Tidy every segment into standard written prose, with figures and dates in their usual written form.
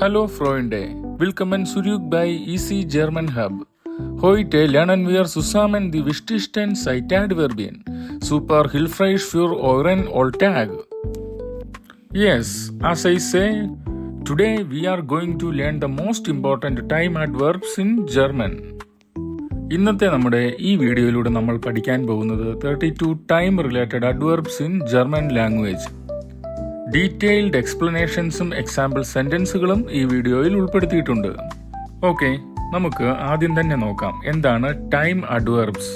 Hallo Freunde, willkommen zurück bei Easy German Hub. Heute lernen wir zusammen die wichtigsten Adverbien. Super hilfreich für euren Alltag. Yes, as I say, today we are going to learn the most important time adverbs in German. ഇന്നത്തെ നമ്മുടെ ഈ വീഡിയോയിലൂടെ നമ്മൾ പഠിക്കാൻ പോകുന്നത് 32 time related adverbs in German language. Detailed എക്സ്പ്ലനേഷൻസും example സെന്റൻസുകളും ഈ വീഡിയോയിൽ ഉൾപ്പെടുത്തിയിട്ടുണ്ട്. ഓക്കെ, നമുക്ക് ആദ്യം തന്നെ നോക്കാം എന്താണ് ടൈം അഡ്വർബ്സ്,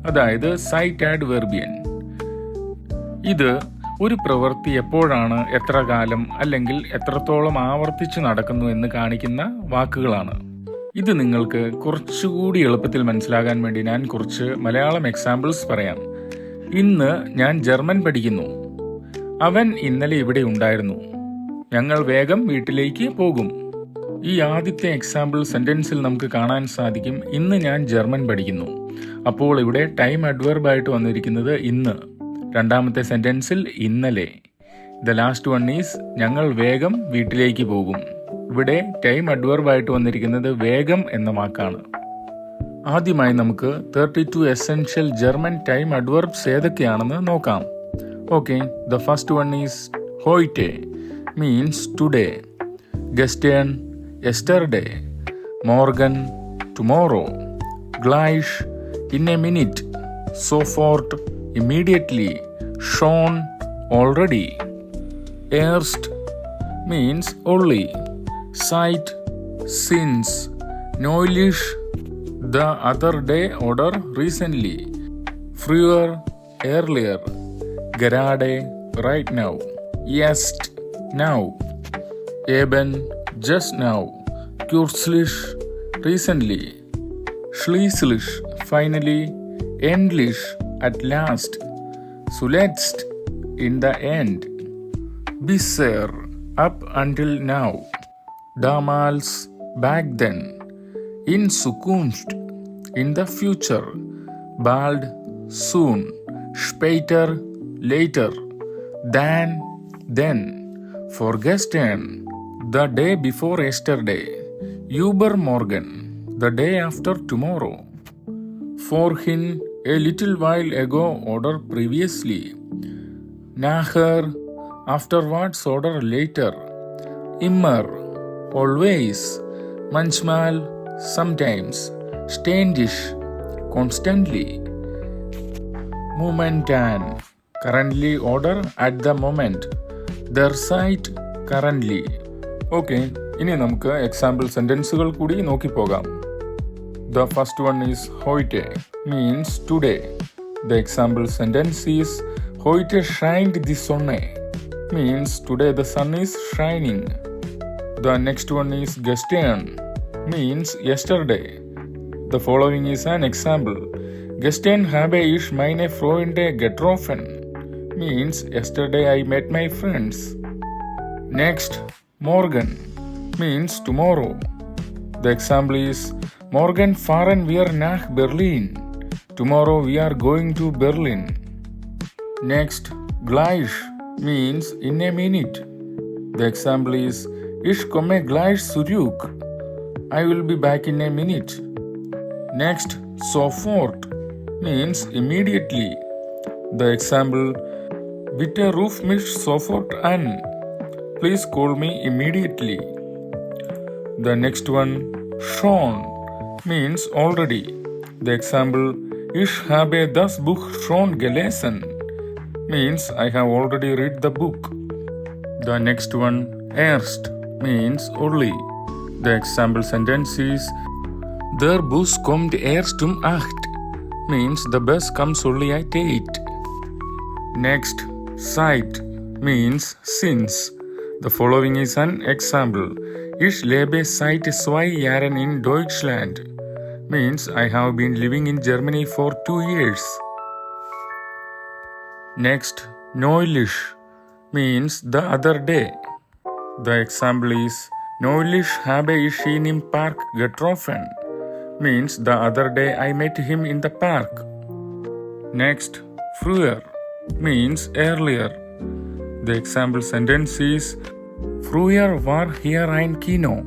അതായത് സൈറ്റ് ആഡ്വെർബിയൻ. ഇത് ഒരു പ്രവൃത്തി എപ്പോഴാണ്, എത്ര കാലം അല്ലെങ്കിൽ എത്രത്തോളം ആവർത്തിച്ച് നടക്കുന്നു എന്ന് കാണിക്കുന്ന വാക്കുകളാണ്. ഇത് നിങ്ങൾക്ക് കുറച്ചുകൂടി എളുപ്പത്തിൽ മനസ്സിലാകാൻ വേണ്ടി ഞാൻ കുറച്ച് മലയാളം എക്സാമ്പിൾസ് പറയാം. ഇന്ന് ഞാൻ ജർമ്മൻ പഠിക്കുന്നു. അവൻ ഇന്നലെ ഇവിടെ ഉണ്ടായിരുന്നു. ഞങ്ങൾ വേഗം വീട്ടിലേക്ക് പോകും. ഈ ആദ്യത്തെ എക്സാമ്പിൾ സെന്റൻസിൽ നമുക്ക് കാണാൻ സാധിക്കും ഇന്ന് ഞാൻ ജർമ്മൻ പഠിക്കുന്നു. അപ്പോൾ ഇവിടെ ടൈം അഡ്വർബായിട്ട് വന്നിരിക്കുന്നത് ഇന്ന്. രണ്ടാമത്തെ സെന്റൻസിൽ ഇന്നലെ. ദ ലാസ്റ്റ് വൺ ഈസ് ഞങ്ങൾ വേഗം വീട്ടിലേക്ക് പോകും. ഇവിടെ ടൈം അഡ്വർബായിട്ട് വന്നിരിക്കുന്നത് വേഗം എന്ന വാക്കാണ്. ആദ്യമായി നമുക്ക് 32 എസെൻഷ്യൽ ജർമ്മൻ ടൈം അഡ്വർബ്സ് ഏതൊക്കെയാണെന്ന് നോക്കാം. Okay, the first one is heute, means today. Gestern, yesterday. Morgen, tomorrow. Gleich, in a minute. Sofort, immediately. Schon, already. Erst, means only. Seit, since. Neulich, the other day or recently. Früher, earlier. Gerade, right now. Jetzt, now. Eben, just now. Kürzlich, recently. Schließlich, finally. Endlich, at last. Zuletzt, in the end. Bisher, up until now. Damals, back then. In Zukunft, in the future. Bald, soon. Später, later, then, for gestern, the day before yesterday, übermorgen, the day after tomorrow, vorhin, a little while ago or previously, nachher, afterwards or later, immer, always, manchmal, sometimes, ständig, constantly, momentan, currently order at the moment, derzeit, currently. Okay, ഇനി നമുക്ക് example സെന്റൻസുകൾ കൂടി നോക്കി പോകാം. The first one is heute, means today. The example sentence is heute scheint die Sonne, means today the sun is shining. The next one is gestern, means yesterday. The following is an example. Gestern habe ich meine Freunde getroffen, means yesterday I met my friends. Next, morgen, means tomorrow. The example is morgen fahren wir nach Berlin. Tomorrow we are going to Berlin. Next, gleich, means in a minute. The example is ich komme gleich zurück. I will be back in a minute. Next, sofort, means immediately. The example, bitte ruf mich sofort an. Please call me immediately. The next one, schon, means already. The example, ich habe das Buch schon gelesen, means I have already read the book. The next one, erst, means only. The example sentence is der Bus kommt erst um 8, means the bus comes only at 8. Next, seit, means since. The following is an example. Ich lebe seit 2 Jahren in Deutschland, means I have been living in Germany for 2 years. Next, neulich, means the other day. The example is neulich habe ich ihn im Park getroffen, means the other day I met him in the park. Next, früher, means earlier. The example sentence is Früher war hier ein Kino.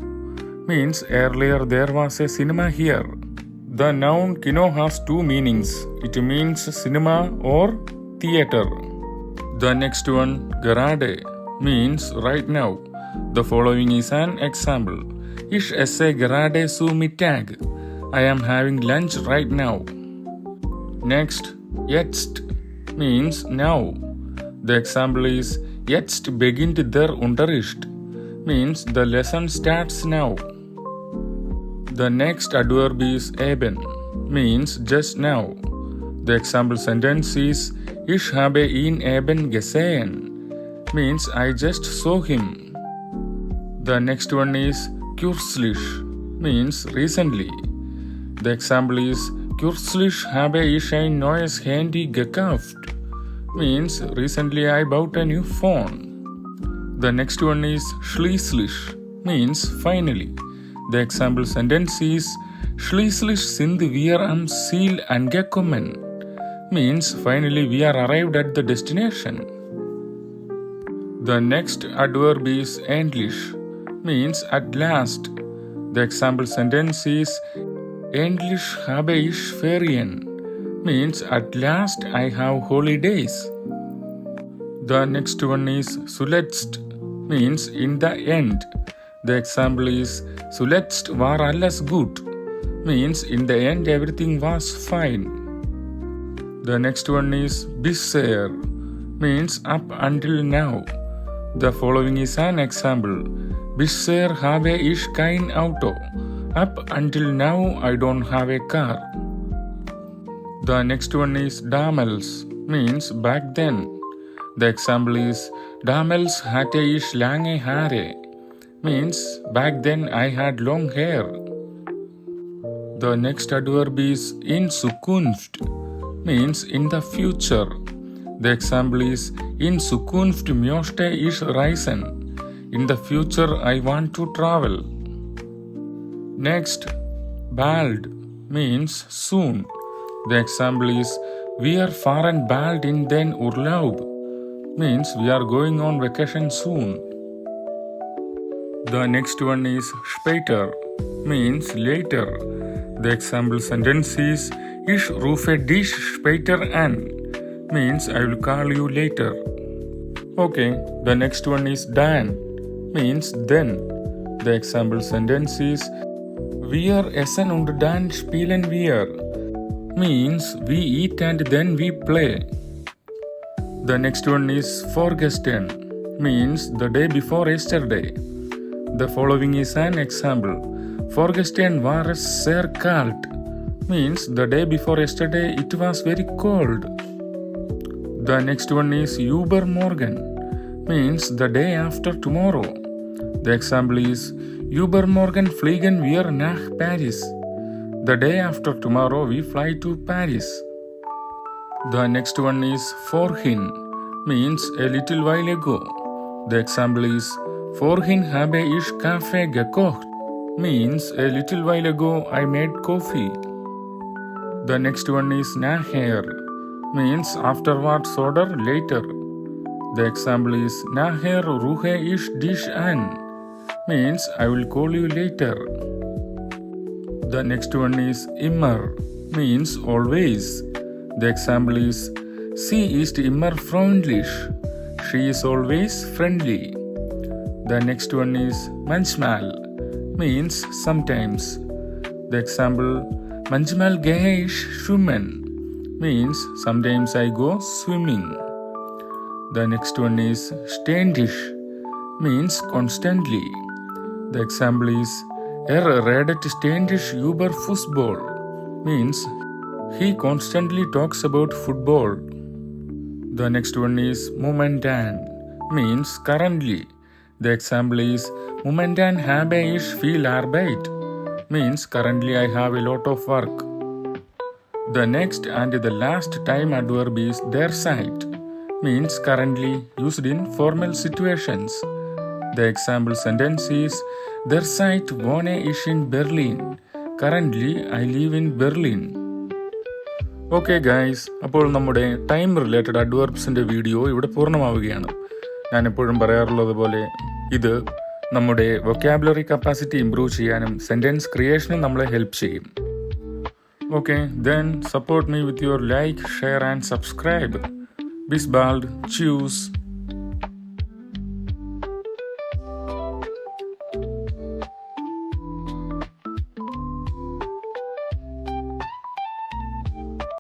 Means earlier there was a cinema here. The noun kino has two meanings. It means cinema or theater. The next one, gerade, means right now. The following is an example. Ich esse gerade zu Mittag. I am having lunch right now. Next, jetzt means now. The example is jetzt beginnt der Unterricht. Means the lesson starts now. The next adverb is eben, means just now. The example sentence is ich habe ihn eben gesehen. Means I just saw him. The next one is kürzlich, means recently. The example is kürzlich habe ich ein neues Handy gekauft. Means recently I bought a new phone. The next one is schließlich, means finally. The example sentence is schließlich sind wir am Ziel angekommen. Means finally we are arrived at the destination. The next adverb is endlich, means at last. The example sentence is endlich habe ich Ferien. Means at last I have holidays. The next one is zuletzt, means in the end. The example is zuletzt war alles gut. Means in the end everything was fine. The next one is bisher, means up until now. The following is an example. Bisher habe ich kein Auto. Up until now I don't have a car. The next one is damals, means back then. The example is damals hatte ich lange Haare. Means back then I had long hair. The next adverb is in Zukunft, means in the future. The example is in Zukunft möchte ich reisen. In the future I want to travel. Next, bald, means soon. The example is wir fahren bald in den Urlaub. Means we are going on vacation soon. The next one is später, means later. The example sentence is ich rufe dich später an. Means I will call you later. Okay, the next one is dann, means then. The example sentence is wir essen und dann spielen wir. Means we eat and then we play. The next one is vorgestern, means the day before yesterday. The following is an example. Vorgestern war es sehr kalt. Means the day before yesterday it was very cold. The next one is übermorgen, means the day after tomorrow. The example is übermorgen fliegen wir nach Paris. The day after tomorrow we fly to Paris. The next one is vorhin, means a little while ago. The example is vorhin habe ich Kaffee gekocht. Means a little while ago I made coffee. The next one is nachher, means afterwards or later. The example is nachher rufe ich dich an. Means I will call you later. The next one is immer, means always. The example is sie ist immer freundlich. She is always friendly. The next one is manchmal, means sometimes. The example manchmal gehe ich schwimmen, means sometimes I go swimming. The next one is ständig, means constantly. The example is redet ständig über Fußball, means he constantly talks about football. The next one is momentan, means currently. The example is momentan habe ich viel Arbeit, means currently I have a lot of work. The next and the last time adverb is derzeit, means currently, used in formal situations. The example sentence is derzeit wohne ich in Berlin. Currently I live in Berlin. Okay guys, അപ്പോൾ നമ്മുടെ time related അഡ്വർബ്സിൻ്റെ video ഇവിടെ പൂർണ്ണമാവുകയാണ്. ഞാനെപ്പോഴും പറയാറുള്ളത് പോലെ ഇത് നമ്മുടെ vocabulary capacity improve ചെയ്യാനും സെൻറ്റൻസ് ക്രിയേഷനും നമ്മളെ ഹെൽപ്പ് ചെയ്യും. Okay, then support me with your like, share and subscribe. Bis bald. Tschüss.